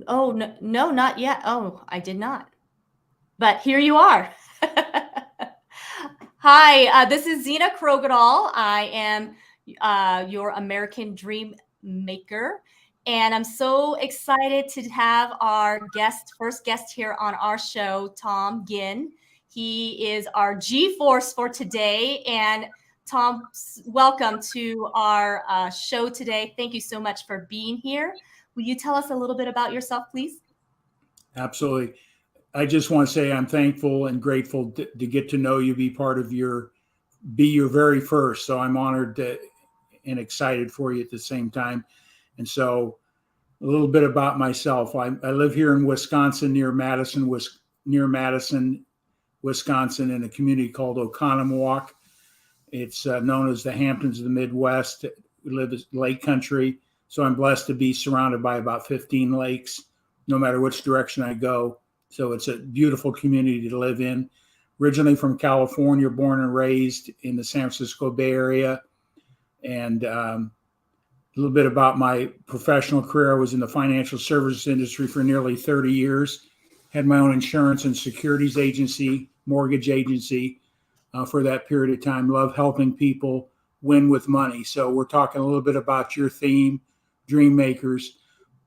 Oh, no, no, not yet. Oh, I did not. But here you are. Hi, this is Zena Krogadal. I am your American Dream Maker. And I'm so excited to have our first guest here on our show, Tom Ginn. He is our G Force for today. And Tom, welcome to our show today. Thank you so much for being here. Will you tell us a little bit about yourself, please? Absolutely. I just want to say I'm thankful and grateful to get to know you, be your very first. So I'm honored and excited for you at the same time. And so a little bit about myself. I live here in Wisconsin, near Madison, Wisconsin, in a community called Oconomowoc. It's known as the Hamptons of the Midwest. We live in lake country, so I'm blessed to be surrounded by about 15 lakes, no matter which direction I go. So it's a beautiful community to live in. Originally from California, born and raised in the San Francisco Bay Area. And a little bit about my professional career. I was in the financial services industry for nearly 30 years, had my own insurance and securities agency, mortgage agency for that period of time. Love helping people win with money. So we're talking a little bit about your theme, Dream Makers.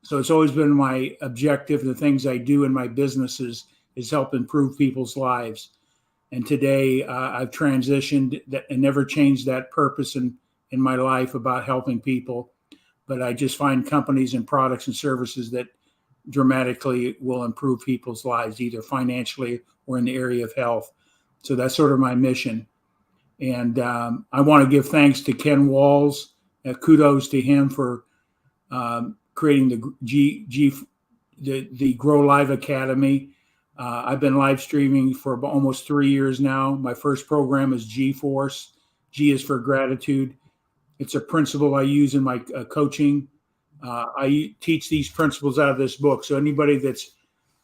So it's always been my objective. The things I do in my businesses is help improve people's lives. And today I've transitioned and never changed that purpose in my life about helping people. But I just find companies and products and services that dramatically will improve people's lives, either financially or in the area of health. So that's sort of my mission. And I want to give thanks to Ken Walls. Kudos to him for creating the Grow Live Academy. I've been live streaming for almost 3 years now. My first program is G Force. G is for gratitude. It's a principle I use in my coaching. I teach these principles out of this book. So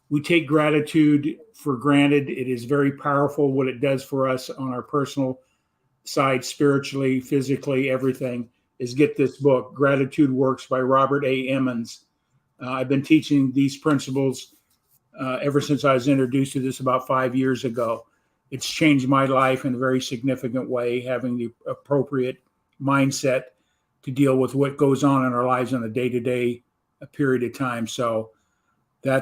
we take gratitude for granted. It is very powerful what it does for us on our personal side, spiritually, physically, everything. Is get this book, Gratitude Works by Robert A. Emmons. I've been teaching these principles ever since I was introduced to this about 5 years ago. It's changed my life in a very significant way, having the appropriate mindset to deal with what goes on in our lives on a day-to-day period of time. So I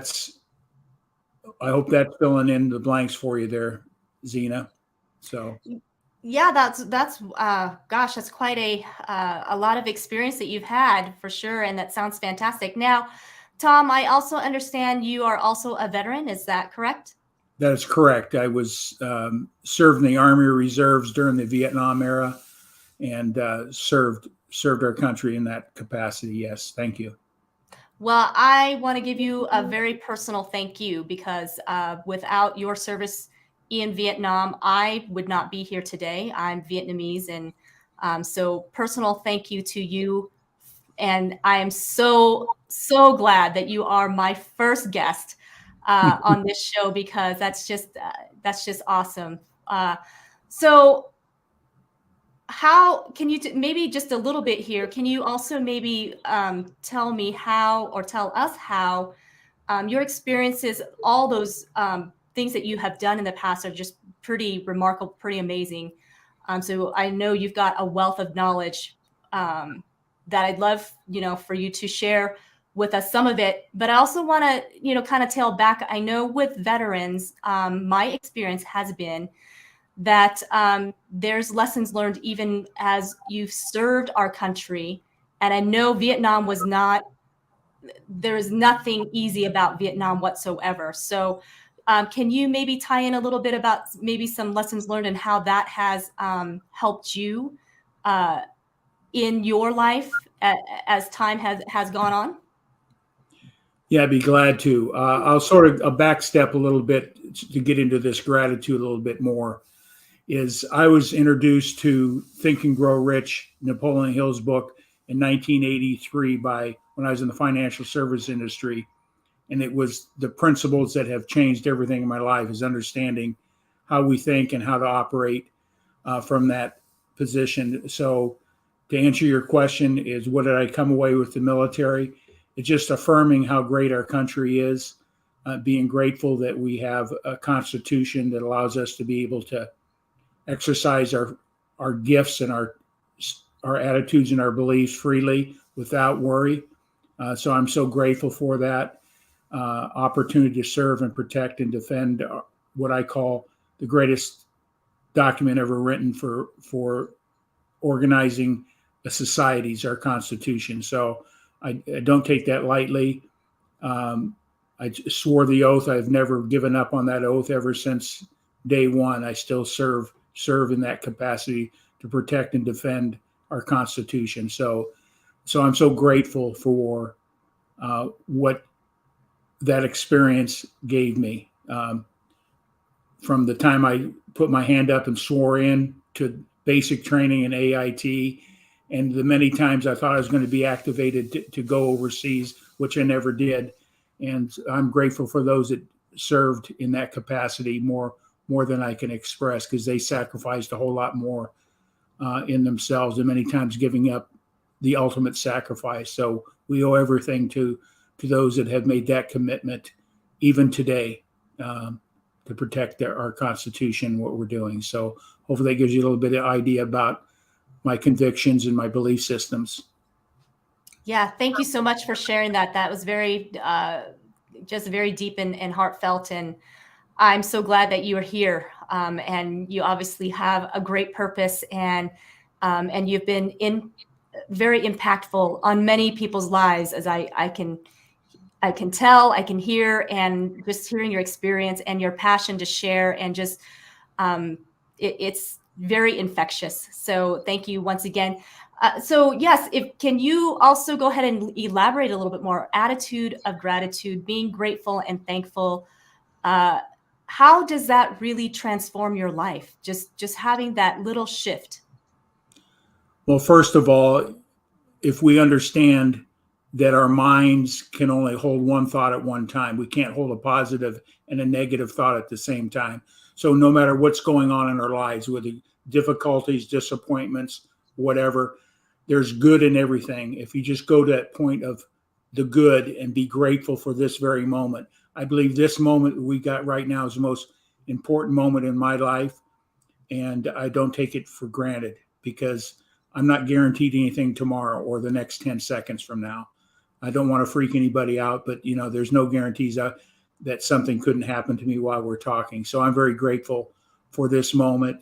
hope that's filling in the blanks for you there, Zena. So Yeah, that's gosh, that's quite a lot of experience that you've had for sure, and that sounds fantastic. Now, Tom, I also understand you are also a veteran. Is that correct? that is correct. I was served in the Army Reserves during the Vietnam era and served our country in that capacity. Yes, thank you. Well, I want to give you a very personal thank you because without your service in Vietnam, I would not be here today. I'm Vietnamese, and so personal thank you to you. And I am so glad that you are my first guest on this show because that's just awesome. So how can you maybe just a little bit here, can you also maybe tell me how, or tell us how your experiences, all those things that you have done in the past are just pretty remarkable, pretty amazing. So I know you've got a wealth of knowledge that I'd love, for you to share with us some of it. But I also want to, kind of tail back. I know with veterans, my experience has been that there's lessons learned even as you've served our country. And I know Vietnam was not, there is nothing easy about Vietnam whatsoever. So can you maybe tie in a little bit about maybe some lessons learned and how that has helped you in your life as time has gone on? Yeah, I'd be glad to. I'll sort of a backstep a little bit to get into this gratitude a little bit more. Is I was introduced to Think and Grow Rich, Napoleon Hill's book in 1983 by when I was in the financial service industry. And it was the principles that have changed everything in my life is understanding how we think and how to operate from that position. So to answer your question is what did I come away with the military? it's just affirming how great our country is, being grateful that we have a constitution that allows us to be able to exercise our gifts and our attitudes and our beliefs freely without worry. So I'm so grateful for that opportunity to serve and protect and defend what I call the greatest document ever written for organizing a societies, our Constitution. So I don't take that lightly. I swore the oath. I've never given up on that oath ever since day one. I still serve in that capacity to protect and defend our Constitution. So I'm so grateful for what that experience gave me. From the time I put my hand up and swore in to basic training in AIT, and the many times I thought I was going to be activated to go overseas, which I never did. And I'm grateful for those that served in that capacity more than I can express, because they sacrificed a whole lot more in themselves, and many times giving up the ultimate sacrifice. So we owe everything to those that have made that commitment, even today, to protect our Constitution, what we're doing. So hopefully that gives you a little bit of idea about my convictions and my belief systems. Yeah, thank you so much for sharing that. That was very, just very deep and heartfelt. And I'm so glad that you are here. And you obviously have a great purpose, and you've been very impactful on many people's lives, as I can tell, I can hear, and just hearing your experience and your passion to share, and just it's very infectious. So thank you once again. So yes, can you also go ahead and elaborate a little bit more? Attitude of gratitude, being grateful and thankful. How does that really transform your life? Just having that little shift. Well, first of all, if we understand that our minds can only hold one thought at one time, we can't hold a positive and a negative thought at the same time. So no matter what's going on in our lives, with the difficulties, disappointments, whatever, there's good in everything. If you just go to that point of the good and be grateful for this very moment. I believe this moment we got right now is the most important moment in my life. And I don't take it for granted, because I'm not guaranteed anything tomorrow or the next 10 seconds from now. I don't want to freak anybody out, but there's no guarantees that something couldn't happen to me while we're talking. So I'm very grateful for this moment.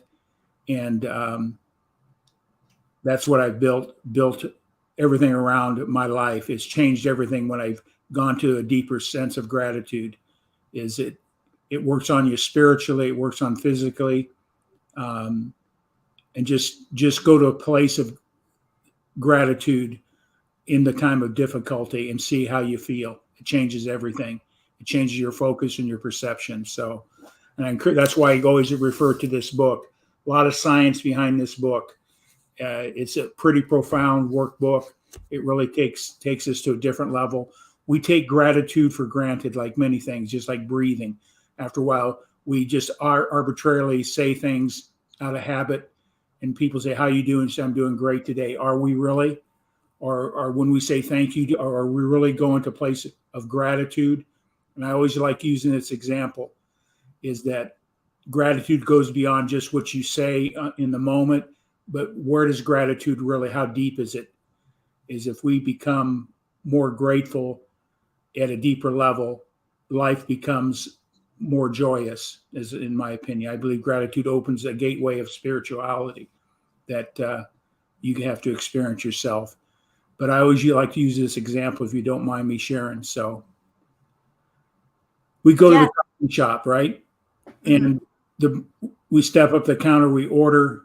And that's what I've built everything around my life. It's changed everything when I've gone to a deeper sense of gratitude. It works on you spiritually, it works on physically, and just go to a place of gratitude in the time of difficulty and see how you feel. It changes everything. It changes your focus and your perception. So, and that's why I always refer to this book. A lot of science behind this book. It's a pretty profound workbook. It really takes us to a different level. We take gratitude for granted, like many things, just like breathing. After a while, we just arbitrarily say things out of habit, and people say, "How you doing?" Say, "I'm doing great today." Are we really? Or when we say thank you, are we really going to a place of gratitude? And I always like using this example, is that gratitude goes beyond just what you say in the moment, but where does gratitude really, how deep is it? Is if we become more grateful at a deeper level, life becomes more joyous, as in my opinion. I believe gratitude opens a gateway of spirituality that you have to experience yourself. But I always like to use this example, if you don't mind me sharing. So we go to the coffee shop, right? And we step up the counter, we order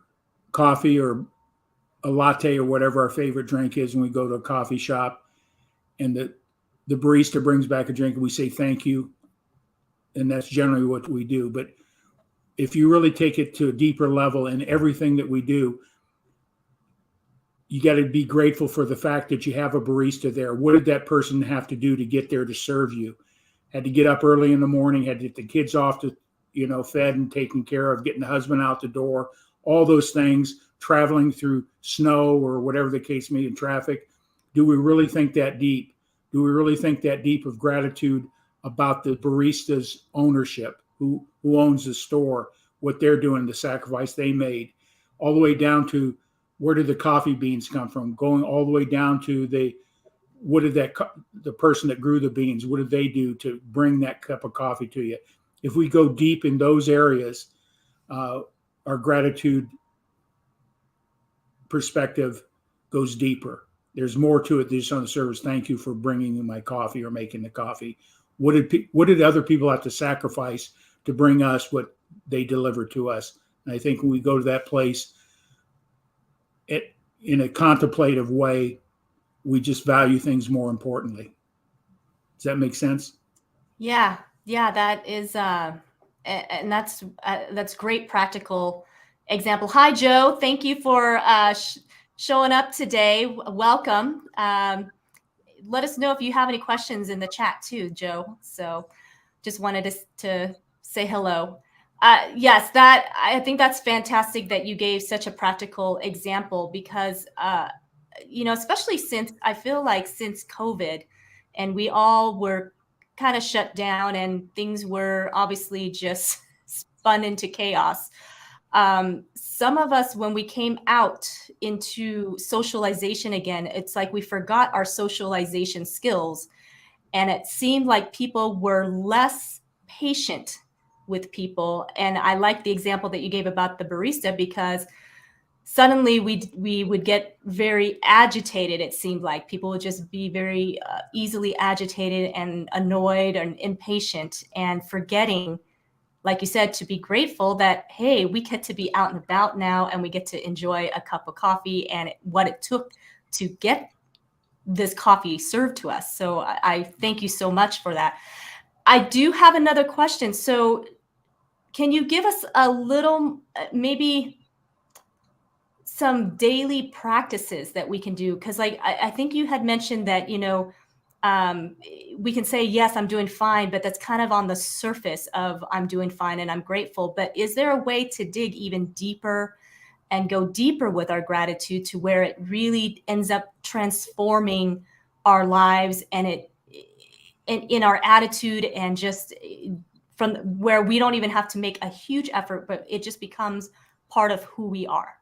coffee or a latte or whatever our favorite drink is when we go to a coffee shop, and the barista brings back a drink and we say thank you. And that's generally what we do. But if you really take it to a deeper level in everything that we do, you got to be grateful for the fact that you have a barista there. What did that person have to do to get there to serve you? Had to get up early in the morning, had to get the kids off to, fed and taken care of, getting the husband out the door, all those things, traveling through snow or whatever the case may be in traffic. Do we really think that deep? Do we really think that deep of gratitude about the barista's ownership, who owns the store, what they're doing, the sacrifice they made, all the way down to where did the coffee beans come from, going all the way down to the person that grew the beans, what did they do to bring that cup of coffee to you? If we go deep in those areas, our gratitude perspective goes deeper. There's more to it than just on the service. Thank you for bringing me my coffee or making the coffee. What did other people have to sacrifice to bring us what they delivered to us? And I think when we go to that place, in a contemplative way, we just value things more importantly. Does that make sense? Yeah, that is, and that's great practical example. Hi, Joe. Thank you for showing up today. Welcome. Let us know if you have any questions in the chat too, Joe. So just wanted to say hello. Yes, I think that's fantastic that you gave such a practical example because, especially since I feel like since COVID and we all were kind of shut down and things were obviously just spun into chaos. Some of us, when we came out into socialization again, it's like we forgot our socialization skills. And it seemed like people were less patient with people. And I like the example that you gave about the barista because suddenly we would get very agitated. It seemed like people would just be very easily agitated and annoyed and impatient and forgetting, like you said, to be grateful that, hey, we get to be out and about now and we get to enjoy a cup of coffee and what it took to get this coffee served to us. So I thank you so much for that. I do have another question. So can you give us a little, maybe some daily practices that we can do? Because like I think you had mentioned that, we can say, yes, I'm doing fine, but that's kind of on the surface of I'm doing fine and I'm grateful. But is there a way to dig even deeper and go deeper with our gratitude to where it really ends up transforming our lives and in our attitude and just from where we don't even have to make a huge effort, but it just becomes part of who we are?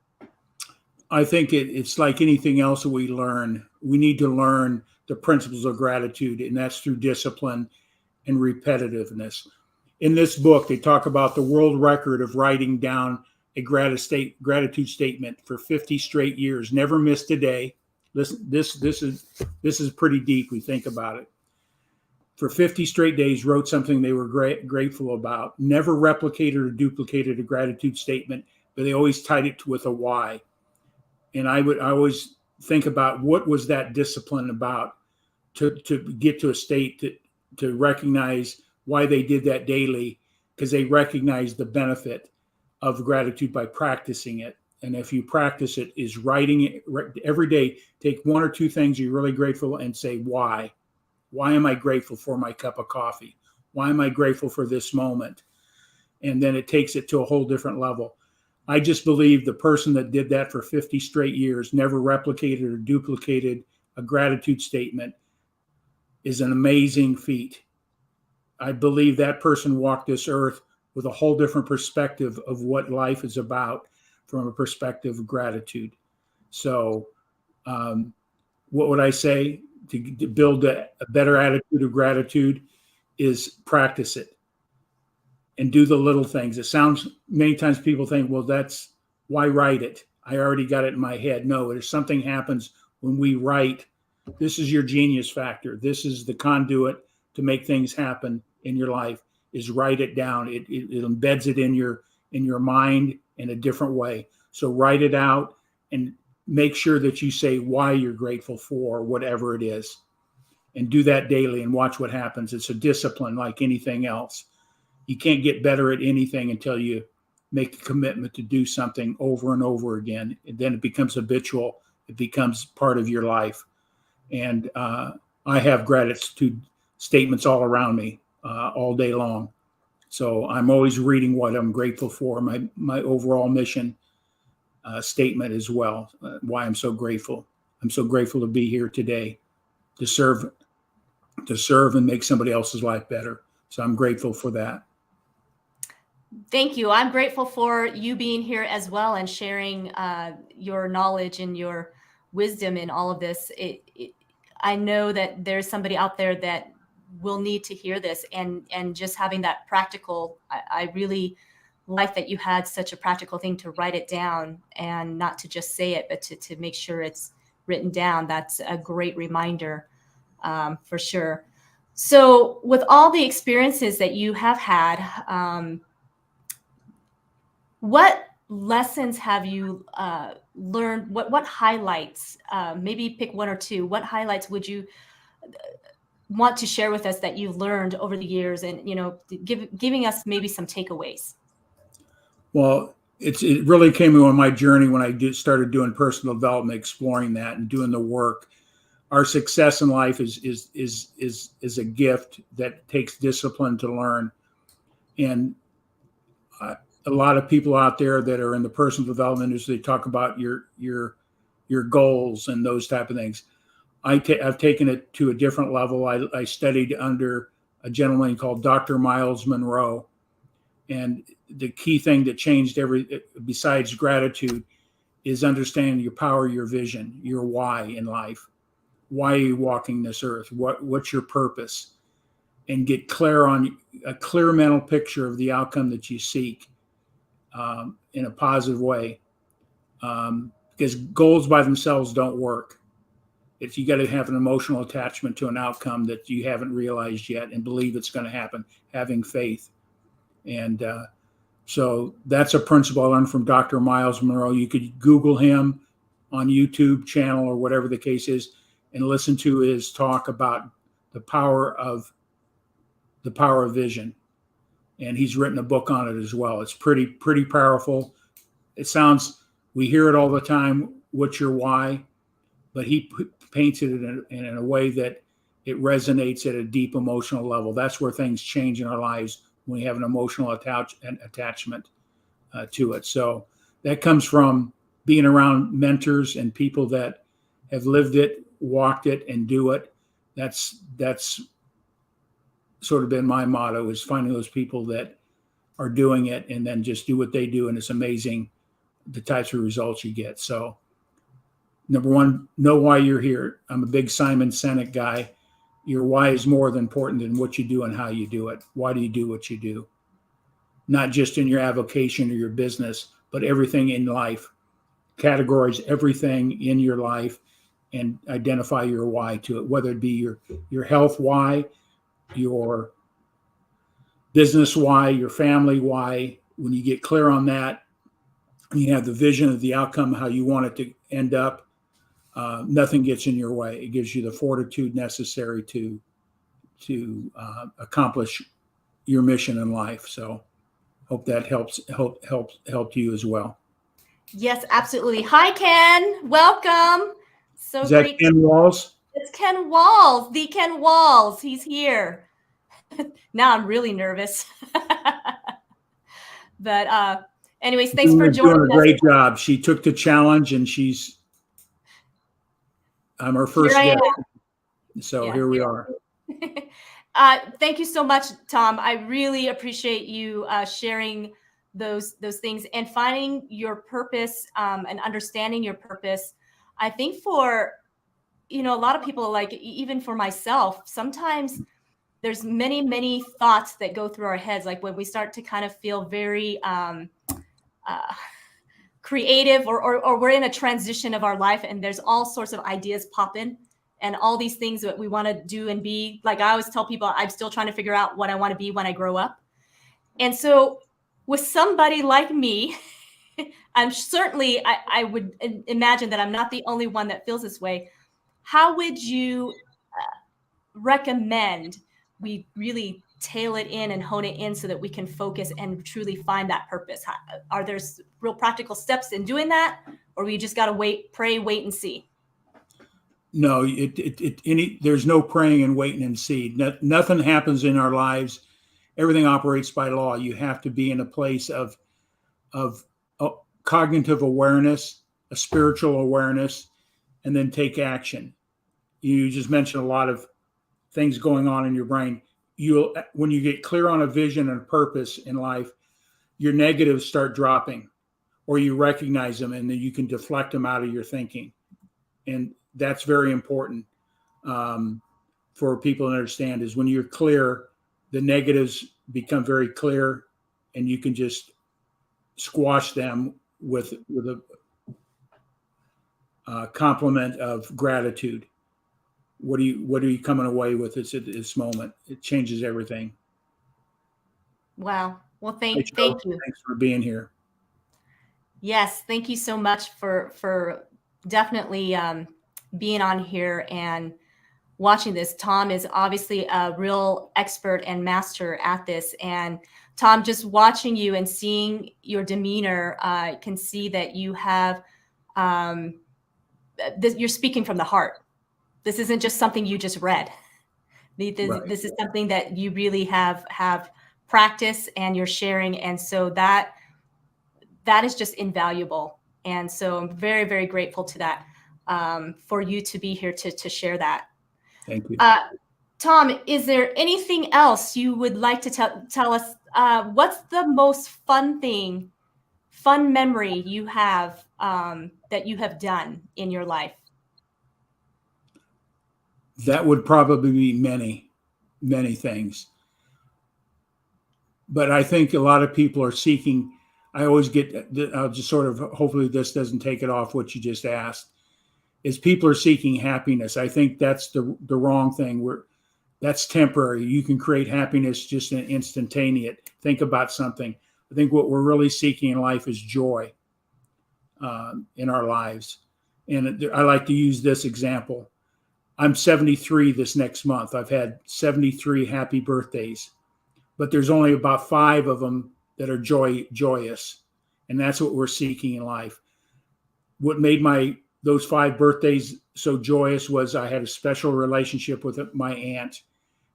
I think it's like anything else that we learn. We need to learn the principles of gratitude, and that's through discipline and repetitiveness. In this book, they talk about the world record of writing down a gratitude statement for 50 straight years, never missed a day. Listen, this is pretty deep. We think about it. For 50 straight days, wrote something they were grateful about. Never replicated or duplicated a gratitude statement, but they always tied it with a why. And I always think about what was that discipline about to get to a state to recognize why they did that daily, because they recognize the benefit of gratitude by practicing it. And if you practice it, is writing it every day. Take one or two things you're really grateful and say why. Why am I grateful for my cup of coffee? Why am I grateful for this moment? And then it takes it to a whole different level. I just believe the person that did that for 50 straight years, never replicated or duplicated a gratitude statement, is an amazing feat. I believe that person walked this earth with a whole different perspective of what life is about from a perspective of gratitude. So what would I say? To build a better attitude of gratitude is practice it and do the little things. It sounds, many times people think, well, that's why write it? I already got it in my head. No, if something happens when we write, this is your genius factor. This is the conduit to make things happen in your life, is write it down. It embeds it in your mind in a different way. So write it out and make sure that you say why you're grateful for whatever it is, and do that daily and watch what happens. It's a discipline like anything else. You can't get better at anything until you make a commitment to do something over and over again. And then it becomes habitual. It becomes part of your life. And I have gratitude statements all around me all day long. So I'm always reading what I'm grateful for, my overall mission statement as well, why I'm so grateful. I'm so grateful to be here today to serve to serve and make somebody else's life better. So I'm grateful for that. Thank you. I'm grateful for you being here as well and sharing your knowledge and your wisdom in all of this. I know that there's somebody out there that will need to hear this, and just having that practical, I really like that you had such a practical thing to write it down and not to just say it, but to make sure it's written down. That's a great reminder, for sure. So with all the experiences that you have had, what lessons have you learned? What highlights? Maybe pick one or two. What highlights would you want to share with us that you've learned over the years, and giving us maybe some takeaways? Well, it really came on my journey when I started doing personal development, exploring that and doing the work. Our success in life is a gift that takes discipline to learn, and a lot of people out there that are in the personal development industry, they talk about your goals and those type of things. I've taken it to a different level. I studied under a gentleman called Dr. Miles Monroe, and the key thing that changed besides gratitude is understanding your power, your vision, your why in life. Why are you walking this earth? What's your purpose? And get clear on a clear mental picture of the outcome that you seek in a positive way. Because goals by themselves don't work. If you got to have an emotional attachment to an outcome that you haven't realized yet and believe it's going to happen, having faith. And so that's a principle I learned from Dr. Miles Monroe. You could Google him on YouTube channel or whatever the case is, and listen to his talk about the power of vision. And he's written a book on it as well. It's pretty powerful. We hear it all the time. What's your why? But he paints it in a way that it resonates at a deep emotional level. That's where things change in our lives, when we have an emotional attachment to it. So that comes from being around mentors and people that have lived it, walked it, and do it. That's sort of been my motto, is finding those people that are doing it and then just do what they do. And it's amazing the types of results you get. So number one, know why you're here. I'm a big Simon Sinek guy. Your why is more than important than what you do and how you do it. Why do you do what you do? Not just in your avocation or your business, but everything in life. Categorize everything in your life and identify your why to it, whether it be your health why, your business why, your family why. When you get clear on that, you have the vision of the outcome, how you want it to end up, nothing gets in your way. It gives you the fortitude necessary to accomplish your mission in life. So hope that helped you as well. Yes, absolutely. Hi, Ken. Welcome. So is that great. Ken Walls? It's Ken Walls, the Ken Walls. He's here. Now I'm really nervous. But anyways, thanks for joining us. Doing a great job. She took the challenge, and I'm her first guest. So yeah, here we are. Thank you so much, Tom. I really appreciate you sharing those things and finding your purpose and understanding your purpose. I think for a lot of people, like even for myself, sometimes there's many thoughts that go through our heads, like when we start to kind of feel very creative or we're in a transition of our life, and there's all sorts of ideas pop in and all these things that we want to do and be. Like I always tell people, I'm still trying to figure out what I want to be when I grow up. And so with somebody like me, I'm certainly, I would imagine that I'm not the only one that feels this way. How would you recommend we really tail it in and hone it in so that we can focus and truly find that purpose? Are there real practical steps in doing that, or we just got to pray, wait and see? No, there's no praying and waiting and see. Nothing happens in our lives. Everything operates by law. You have to be in a place of cognitive awareness, a spiritual awareness, and then take action. You just mentioned a lot of things going on in your brain, when you get clear on a vision and purpose in life, your negatives start dropping, or you recognize them, and then you can deflect them out of your thinking. And that's very important for people to understand, is when you're clear, the negatives become very clear, and you can just squash them with a compliment of gratitude. What are you coming away with at this moment? It changes everything. Wow. Well, Hey, thank Joe, you. thanks for being here. Yes, thank you so much for definitely being on here and watching this. Tom is obviously a real expert and master at this. And Tom, just watching you and seeing your demeanor, I can see that you have you're speaking from the heart. This isn't just something you just read. Right. This is something that you really have practiced and you're sharing. And so that is just invaluable. And so I'm very, very grateful to that, for you to be here to share that. Thank you. Tom, is there anything else you would like to tell us? What's the most fun memory you have that you have done in your life? That would probably be many, many things. But I think a lot of people are seeking, I always get, I'll just sort of, hopefully this doesn't take it off what you just asked, is people are seeking happiness. I think that's the wrong thing. That's temporary. You can create happiness just in instantaneous. Think about something. I think what we're really seeking in life is joy in our lives. And I like to use this example. I'm 73 this next month. I've had 73 happy birthdays, but there's only about 5 of them that are joyous. And that's what we're seeking in life. What made those 5 birthdays so joyous was I had a special relationship with my aunt.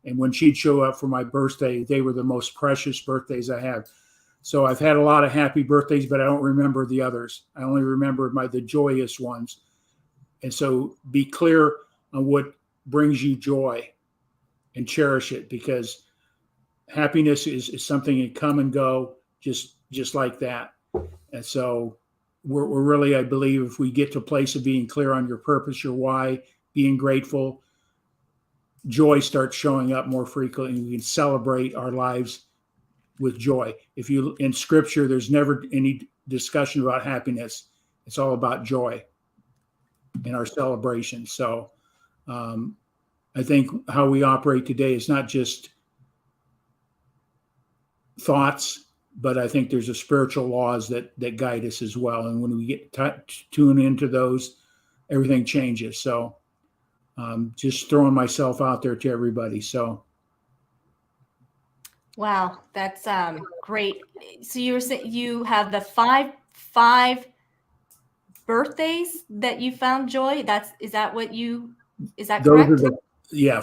And when she'd show up for my birthday, they were the most precious birthdays I had. So I've had a lot of happy birthdays, but I don't remember the others. I only remember the joyous ones. And so be clear on what brings you joy and cherish it, because happiness is something that come and go just like that. And so we're really, I believe, if we get to a place of being clear on your purpose, your why, being grateful, joy starts showing up more frequently, and we can celebrate our lives with joy. In scripture, there's never any discussion about happiness. It's all about joy in our celebration. So I think how we operate today is not just thoughts, but I think there's a spiritual laws that guide us as well. And when we get tuned into those, everything changes. So just throwing myself out there to everybody. So. Wow, that's great. So you were saying you have the five birthdays that you found joy. Is that correct?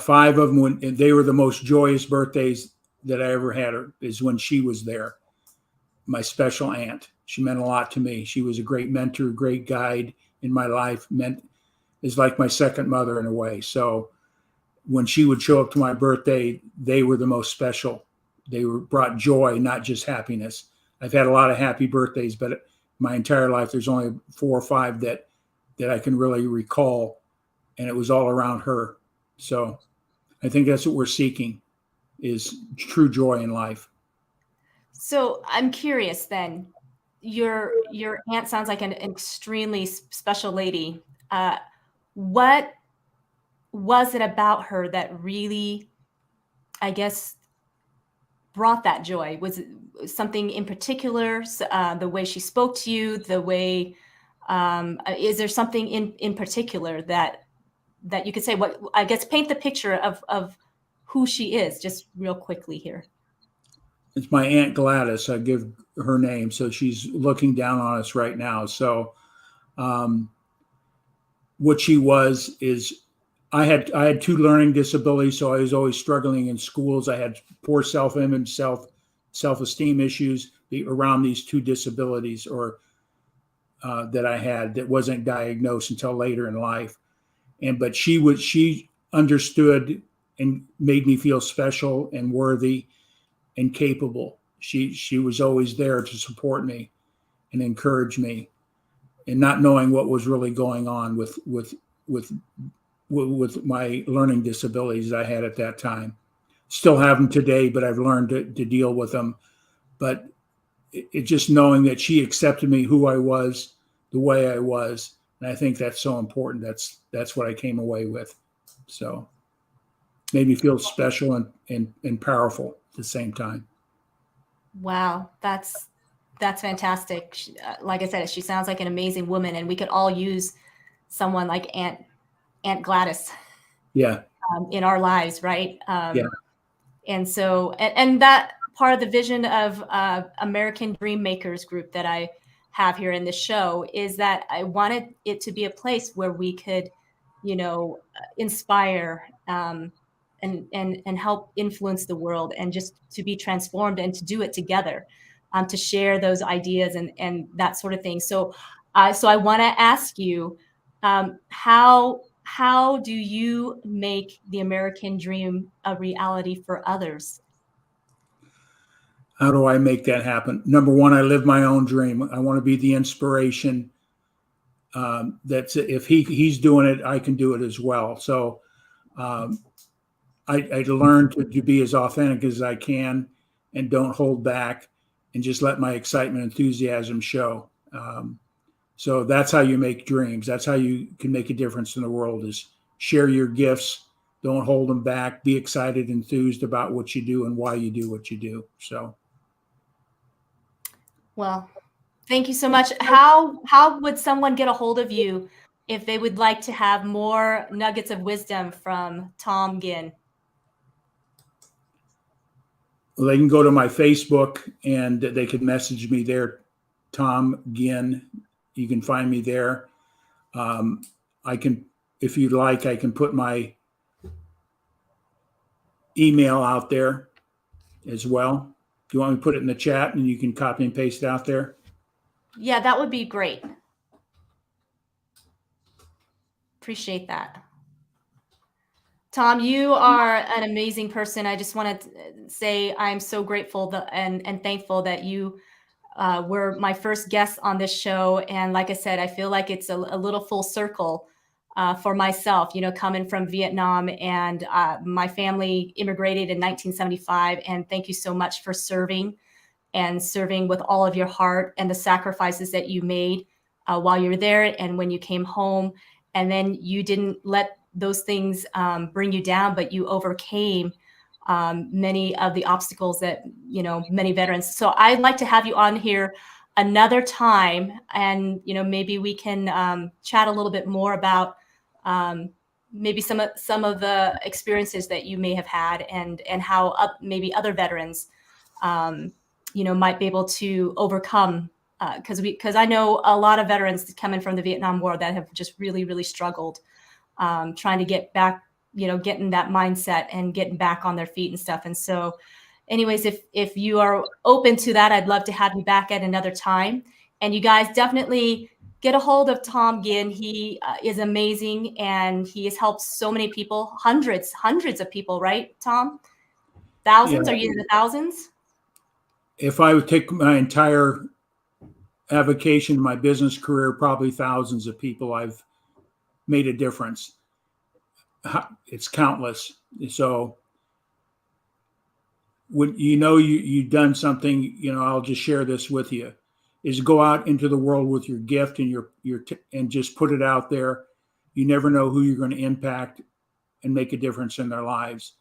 5 of them, and they were the most joyous birthdays that I ever had, is when she was there. My special aunt. She meant a lot to me. She was a great mentor, great guide in my life. Is like my second mother in a way. So when she would show up to my birthday, they were the most special. They brought joy, not just happiness. I've had a lot of happy birthdays, but my entire life, there's only 4 or 5 that I can really recall, and it was all around her. So I think that's what we're seeking, is true joy in life. So I'm curious then, your aunt sounds like an extremely special lady. What was it about her that really, I guess, brought that joy? Was it something in particular? The way she spoke to you, the way, is there something in particular that you could say, what, I guess, paint the picture of who she is just real quickly here? It's my Aunt Gladys. I give her name. So she's looking down on us right now. So what she was is, I had 2 learning disabilities. So I was always struggling in schools. I had poor self-image, self-esteem issues around these 2 disabilities, or that I had, that wasn't diagnosed until later in life. But she understood and made me feel special and worthy and capable. She was always there to support me and encourage me, and not knowing what was really going on with my learning disabilities I had at that time. Still have them today, but I've learned to deal with them. But it just knowing that she accepted me who I was, the way I was, and I think that's so important. That's what I came away with. So made me feel special and powerful at the same time. Wow, that's fantastic. Like I said, she sounds like an amazing woman, and we could all use someone like Aunt Gladys. Yeah. In our lives, right? Yeah. And so, and that part of the vision of American Dream Makers group that I have here in the show is that I wanted it to be a place where we could, inspire and help influence the world, and just to be transformed and to do it together, to share those ideas and that sort of thing. So I want to ask you, how do you make the American dream a reality for others? How do I make that happen? Number one, I live my own dream. I want to be the inspiration. That's if he's doing it, I can do it as well. So I learned to be as authentic as I can and don't hold back and just let my excitement, enthusiasm show. So that's how you make dreams. That's how you can make a difference in the world, is share your gifts. Don't hold them back. Be excited, enthused about what you do and why you do what you do. So. Well, thank you so much. How would someone get a hold of you if they would like to have more nuggets of wisdom from Tom Ginn? Well, they can go to my Facebook and they can message me there, Tom Ginn. You can find me there. I can, if you'd like, I can put my email out there as well. Do you want me to put it in the chat and you can copy and paste it out there? Yeah, that would be great. Appreciate that. Tom, you are an amazing person. I just want to say I'm so grateful and thankful that you were my first guest on this show. And like I said, I feel like it's a little full circle for myself, coming from Vietnam, and my family immigrated in 1975. And thank you so much for serving with all of your heart, and the sacrifices that you made while you were there and when you came home. And then you didn't let those things bring you down, but you overcame many of the obstacles that, many veterans. So I'd like to have you on here another time, and, maybe we can chat a little bit more about maybe some of the experiences that you may have had, and how maybe other veterans, might be able to overcome, because I know a lot of veterans coming from the Vietnam War that have just really, really struggled trying to get back, getting that mindset and getting back on their feet and stuff. And so anyways, if you are open to that, I'd love to have you back at another time. And you guys definitely get a hold of Tom Ginn. He is amazing, and he has helped so many people, hundreds of people, right, Tom? Thousands? Yeah. Are you in the thousands? If I would take my entire avocation, my business career, probably thousands of people I've made a difference. It's countless. So when you've done something, I'll just share this with you, is go out into the world with your gift and and just put it out there. You never know who you're going to impact and make a difference in their lives.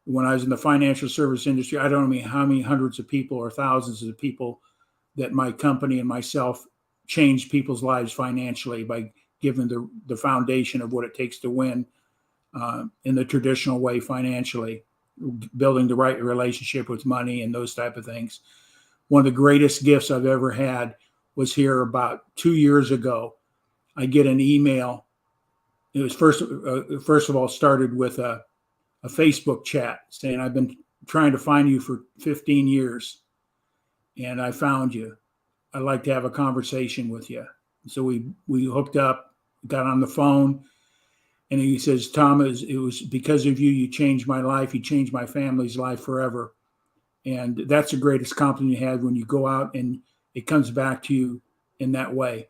When I was in the financial service industry, I don't know how many hundreds of people or thousands of people that my company and myself changed people's lives financially by giving the foundation of what it takes to win in the traditional way financially, building the right relationship with money and those type of things. One of the greatest gifts I've ever had was here about 2 years ago. I get an email. It was first of all started with a Facebook chat saying, I've been trying to find you for 15 years and I found you. I'd like to have a conversation with you. So we hooked up, got on the phone, And he says, Tom, it was because of you. You changed my life. You changed my family's life forever. And that's the greatest compliment you had, when you go out and it comes back to you in that way.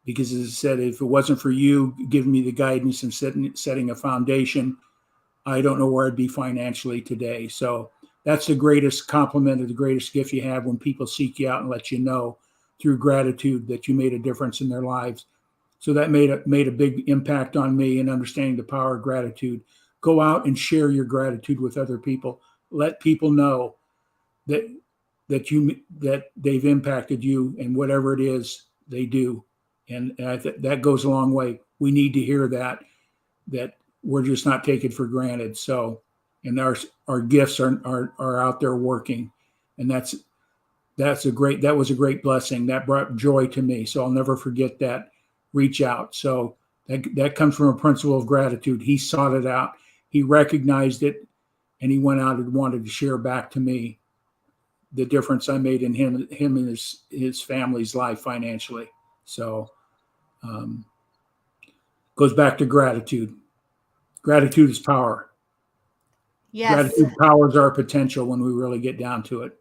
Because as I said, if it wasn't for you giving me the guidance and setting a foundation, I don't know where I'd be financially today. So that's the greatest compliment, or the greatest gift you have, when people seek you out and let you know through gratitude that you made a difference in their lives. So that made a big impact on me in understanding the power of gratitude. Go out and share your gratitude with other people. Let people know that they've impacted you, and whatever it is they do. And that goes a long way. We need to hear that we're just not taken for granted. So, and our gifts are out there working, and that was a great blessing. That brought joy to me. So I'll never forget that. Reach out. So that comes from a principle of gratitude. He sought it out. He recognized it, and he went out and wanted to share back to me the difference I made in him and his family's life financially. So, goes back to gratitude. Gratitude is power. Yes. Gratitude powers our potential when we really get down to it.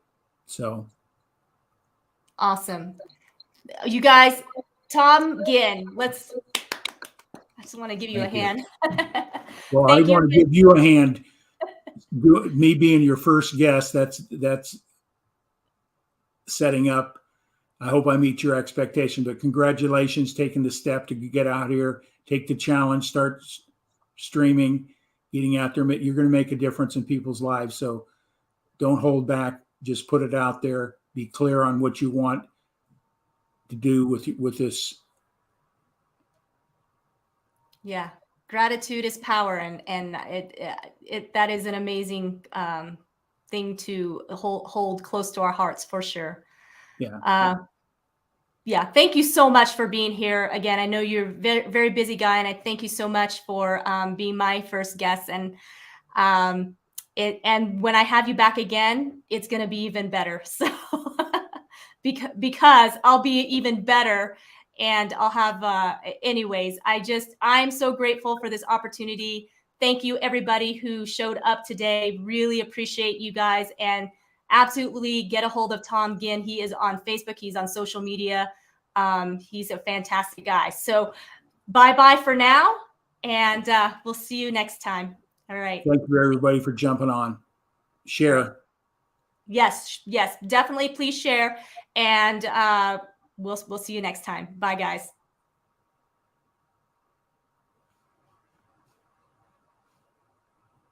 So awesome. You guys, Tom Ginn, I just want to give you a hand. Well, I want to give you a hand. Me being your first guest, that's setting up. I hope I meet your expectation, but congratulations taking the step to get out here, take the challenge, start streaming, getting out there. You're going to make a difference in people's lives. So don't hold back. Just put it out there. Be clear on what you want to do with this. Yeah. Gratitude is power. And that is an amazing thing to hold close to our hearts, for sure. Yeah. Yeah. Thank you so much for being here. Again, I know you're a very, very busy guy, and I thank you so much for being my first guest. And when I have you back again, it's going to be even better. So because I'll be even better, and I'll have, anyways, I'm so grateful for this opportunity. Thank you, everybody who showed up today. Really appreciate you guys, and absolutely get a hold of Tom Ginn. He is on Facebook. He's on social media. He's a fantastic guy. So bye-bye for now, and we'll see you next time. All right. Thank you, everybody, for jumping on. Share. Yes, definitely. Please share, and we'll see you next time. Bye, guys.